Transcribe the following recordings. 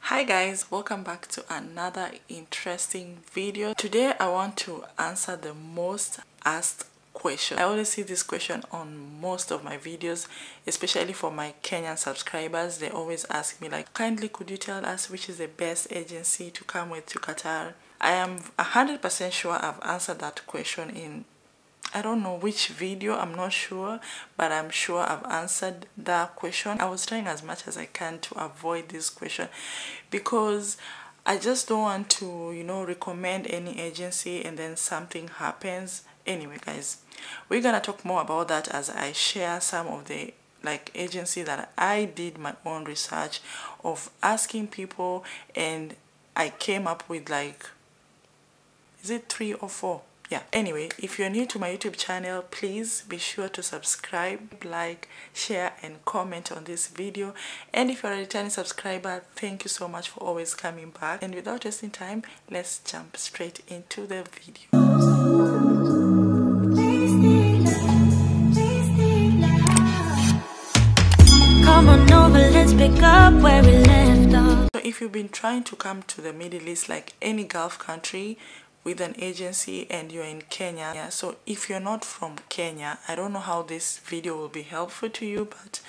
Hi guys, welcome back to another interesting video. Today I want to answer the most asked question. I always see this question on most of my videos, especially for my Kenyan subscribers. They always ask me like, kindly could you tell us which is the best agency to come with to Qatar? I am 100% sure I've answered that question in I don't know which video, I'm not sure, but I'm sure I've answered that question. I was trying as much as I can to avoid this question because I just don't want to, recommend any agency and then something happens. Anyway, guys, we're gonna talk more about that as I share some of the agency that I did my own research of asking people, and I came up with is it 3 or 4? Yeah, anyway, if you're new to my YouTube channel, please be sure to subscribe, like, share and comment on this video. And if you're a returning subscriber, thank you so much for always coming back. And without wasting time, let's jump straight into the video. Come on over, let's pick up where we left off. So if you've been trying to come to the Middle East, like any Gulf country, with an agency and you're in Kenya, so if you're not from Kenya, I don't know how this video will be helpful to you, but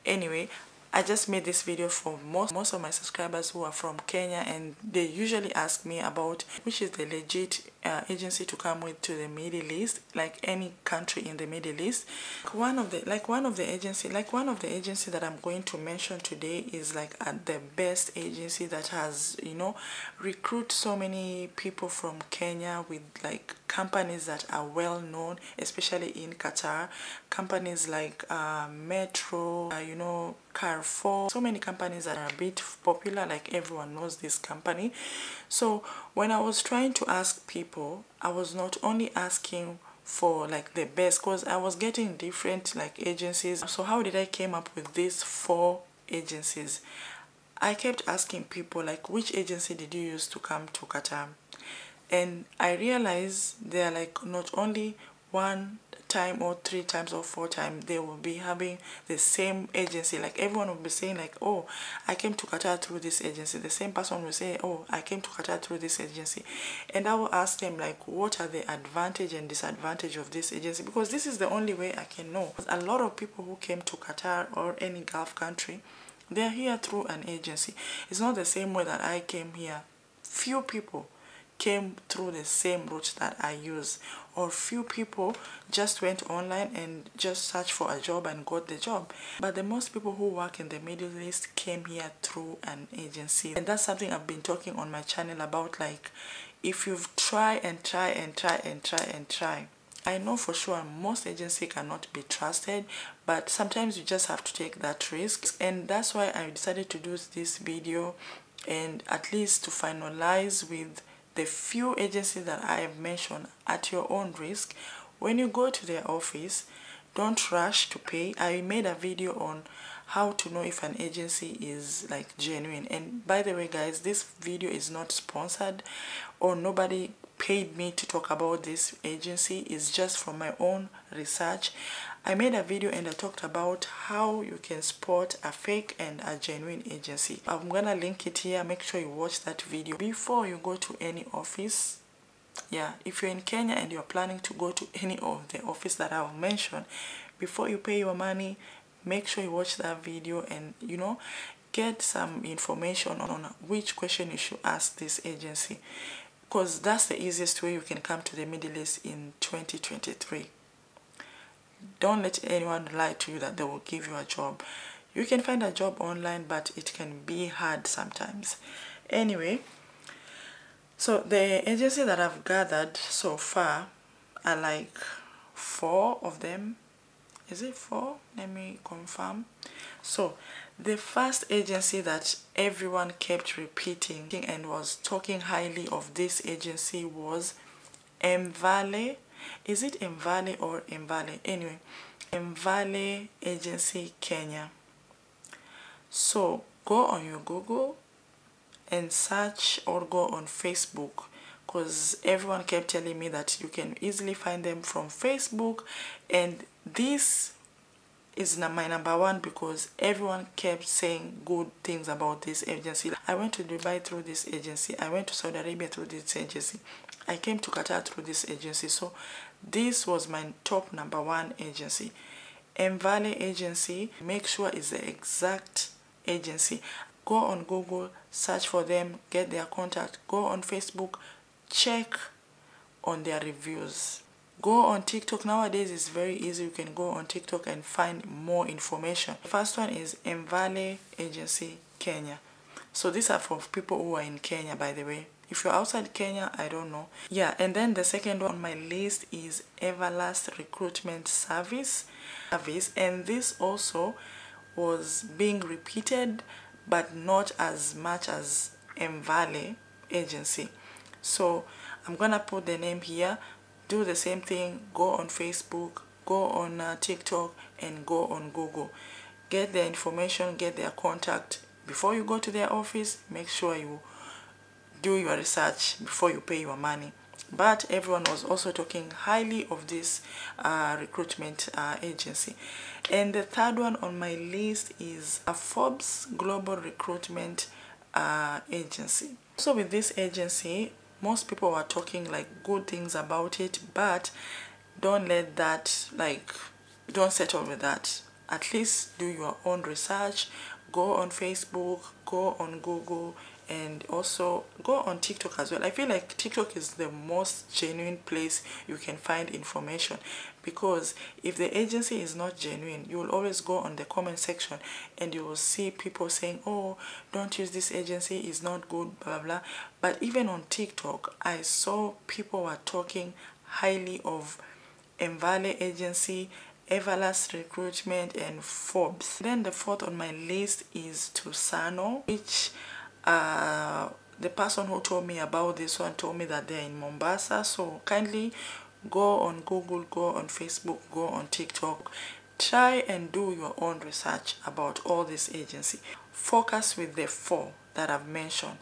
anyway, I just made this video for most of my subscribers who are from Kenya, and they usually ask me about which is the legit agency to come with to the Middle East, like any country in the Middle East. One of the agency that I'm going to mention today is the best agency that has recruit so many people from Kenya with companies that are well known, especially in Qatar. Companies like Metro, Carrefour, so many companies that are a bit popular, like everyone knows this company. So when I was trying to ask people, I was not only asking for the best, because I was getting different agencies. So how did I came up with these 4 agencies? I kept asking people which agency did you use to come to Qatar? And I realized they're not only 1 time or 3 times or 4 times they will be having the same agency. Everyone will be saying oh, I came to Qatar through this agency. The same person will say, oh, I came to Qatar through this agency. And I will ask them what are the advantage and disadvantage of this agency, because this is the only way I can know. A lot of people who came to Qatar or any Gulf country, they're here through an agency. It's not the same way that I came here. Few people came through the same route that I use, or few people just went online and just searched for a job and got the job. But the most people who work in the Middle East came here through an agency. And that's something I've been talking on my channel about, if you've tried and tried and tried and tried and tried, I know for sure most agency cannot be trusted, but sometimes you just have to take that risk. And that's why I decided to do this video, and at least to finalize with the few agencies that I have mentioned at your own risk. When you go to their office, don't rush to pay. I made a video on how to know if an agency is genuine. And by the way guys, this video is not sponsored, or nobody paid me to talk about this agency. It's just from my own research. I made a video and I talked about how you can spot a fake and a genuine agency. I'm gonna link it here. Make sure you watch that video before you go to any office. Yeah, if you're in Kenya and you're planning to go to any of the office that I'll mention, before you pay your money, make sure you watch that video and get some information on which question you should ask this agency, because that's the easiest way you can come to the Middle East in 2023. Don't let anyone lie to you that they will give you a job. You can find a job online, but it can be hard sometimes. Anyway, so the agency that I've gathered so far are 4 of them. Is it 4? Let me confirm. So the first agency that everyone kept repeating and was talking highly of this agency was Mvale. Is it Mvale or Mvale? Anyway, Mvale Agency Kenya. So go on your Google and search, or go on Facebook, because everyone kept telling me that you can easily find them from Facebook. And this is my number one because everyone kept saying good things about this agency. I went to Dubai through this agency. I went to Saudi Arabia through this agency. I came to Qatar through this agency. So this was my top number one agency. Valley agency, make sure it's the exact agency. Go on Google, search for them, get their contact. Go on Facebook, check on their reviews. Go on TikTok. Nowadays it's very easy. You can go on TikTok and find more information. The first one is Valley Agency Kenya. So these are for people who are in Kenya, by the way. If you're outside Kenya, I don't know. Yeah, and then the second one on my list is Everlast Recruitment Service. And this also was being repeated, but not as much as Valley Agency. So I'm gonna put the name here. Do the same thing. Go on Facebook, go on TikTok, and go on Google. Get their information, get their contact. Before you go to their office, make sure you do your research before you pay your money. But everyone was also talking highly of this recruitment agency. And the third one on my list is a Forbes Global Recruitment Agency. So with this agency, most people were talking like good things about it, but don't let that, like, don't settle with that. At least do your own research. Go on Facebook, go on Google, and also go on TikTok as well. I feel like TikTok is the most genuine place you can find information, because if the agency is not genuine, you will always go on the comment section and you will see people saying, oh, don't use this agency, it's not good, blah blah. But even on TikTok, I saw people were talking highly of Valley Agency, Everlast Recruitment, and Forbes. Then the fourth on my list is Tusano, which the person who told me about this one told me that they're in Mombasa. So kindly go on Google, go on Facebook, go on TikTok. Try and do your own research about all this agency. Focus with the four that I've mentioned: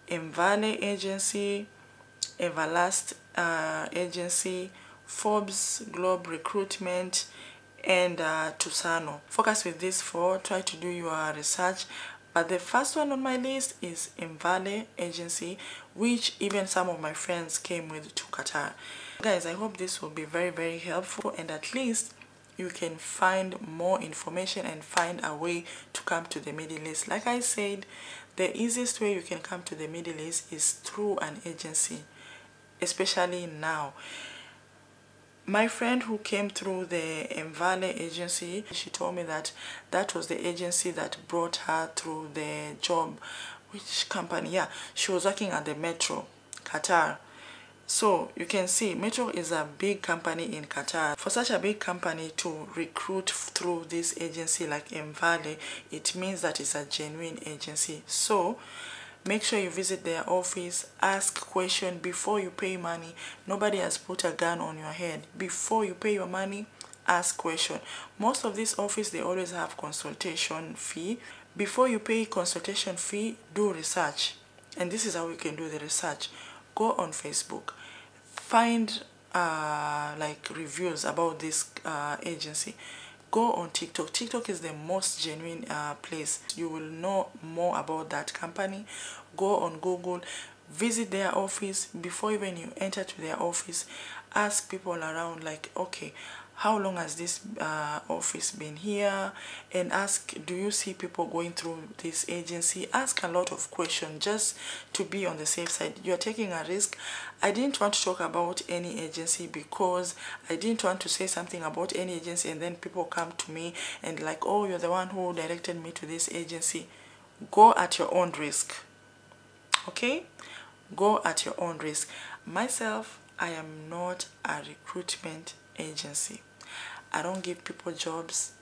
Valley Agency, Everlast Agency, Forbes Global Recruitment, and Tusano. Focus with these four. Try to do your research. But the first one on my list is Valley Agency, which even some of my friends came with to Qatar. Guys, I hope this will be very, very helpful, and at least you can find more information and find a way to come to the Middle East. Like I said, the easiest way you can come to the Middle East is through an agency, especially now. My friend who came through the Valley agency, she told me that that was the agency that brought her through the job. Which company? Yeah, she was working at the Metro, Qatar. So you can see Metro is a big company in Qatar. For such a big company to recruit through this agency like Valley, it means that it's a genuine agency. So make sure you visit their office, ask questions before you pay money. Nobody has put a gun on your head. Before you pay your money, ask questions. Most of these offices, they always have consultation fee. Before you pay consultation fee, do research. And this is how you can do the research. Go on Facebook. Find like reviews about this agency. Go on TikTok. TikTok is the most genuine place. You will know more about that company. Go on Google. Visit their office. Before even you enter to their office, ask people around like, okay, how long has this office been here? And ask, do you see people going through this agency? Ask a lot of questions just to be on the safe side. You're taking a risk. I didn't want to talk about any agency because I didn't want to say something about any agency and then people come to me and like, oh, you're the one who directed me to this agency. Go at your own risk. Okay? Go at your own risk. Myself, I am not a recruitment agency. I don't give people jobs.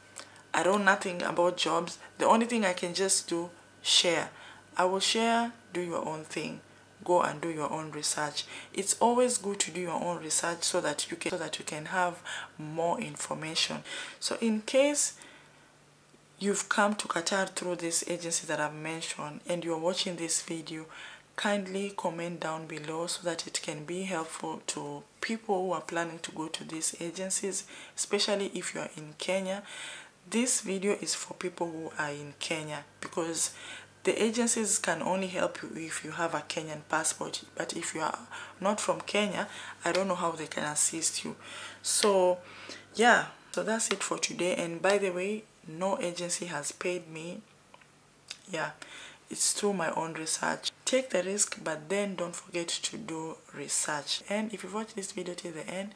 I don't know nothing about jobs. The only thing I can just do, share. I will share, do your own thing. Go and do your own research. It's always good to do your own research so that you can have more information. So in case you've come to Qatar through this agency that I've mentioned and you're watching this video, kindly comment down below so that it can be helpful to people who are planning to go to these agencies, especially if you are in Kenya. this video is for people who are in Kenya, because the agencies can only help you if you have a Kenyan passport. But if you are not from Kenya, I don't know how they can assist you. So yeah, so that's it for today. And by the way, no agency has paid me. Yeah, it's through my own research. Take the risk, but then don't forget to do research. And if you've watched this video till the end,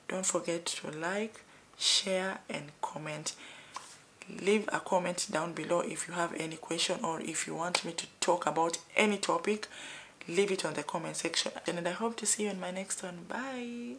don't forget to like, share and comment. Leave a comment down below if you have any question, or if you want me to talk about any topic. Leave it on the comment section, and I hope to see you in my next one. Bye.